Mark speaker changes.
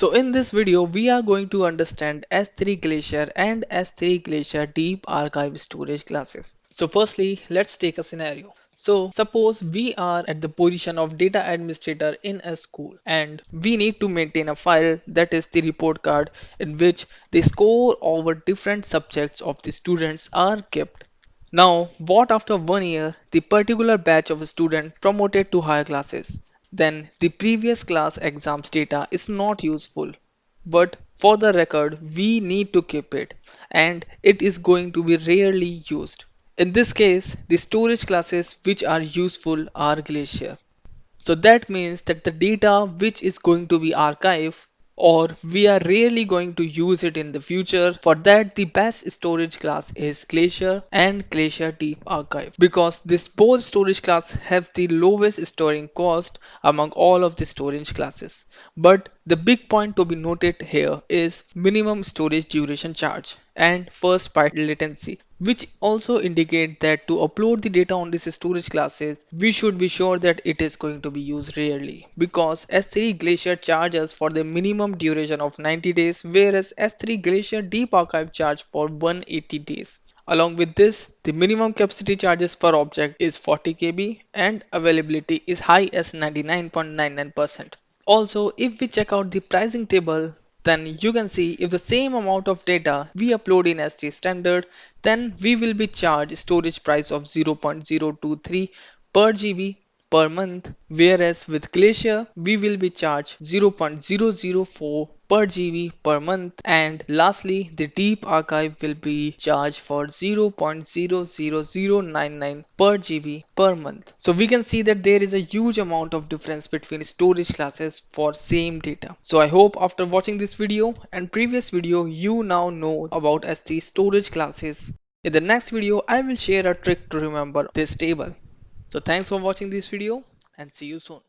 Speaker 1: So in this video, we are going to understand S3 Glacier and S3 Glacier Deep Archive Storage classes. So firstly, let's take a scenario. So suppose we are at the position of data administrator in a school and we need to maintain a file that is the report card in which the score over different subjects of the students are kept. Now, what after 1 year, the particular batch of students promoted to higher classes? Then the previous class exams data is not useful. But for the record, we need to keep it and it is going to be rarely used. In this case, the storage classes which are useful are Glacier. So that means that the data which is going to be archived or we are rarely going to use it in the future. For that, the best storage class is Glacier and Glacier Deep Archive because this both storage class have the lowest storing cost among all of the storage classes. But the big point to be noted here is minimum storage duration charge and first byte latency, which also indicate that to upload the data on these storage classes, we should be sure that it is going to be used rarely because S3 Glacier charges for the minimum duration of 90 days whereas S3 Glacier Deep Archive charge for 180 days. Along with this, the minimum capacity charges per object is 40 KB and availability is high as 99.99%. Also, if we check out the pricing table, then you can see if the same amount of data we upload in S3 standard, then we will be charged storage price of 0.023 per GB per month, whereas with Glacier we will be charged 0.004 per GB per month, and lastly the deep archive will be charged for 0.00099 per GB per month. So we can see that there is a huge amount of difference between storage classes for same data. So I hope after watching this video and previous video you now know about S3 storage classes. In the next video I will share a trick to remember this table. So thanks for watching this video and see you soon.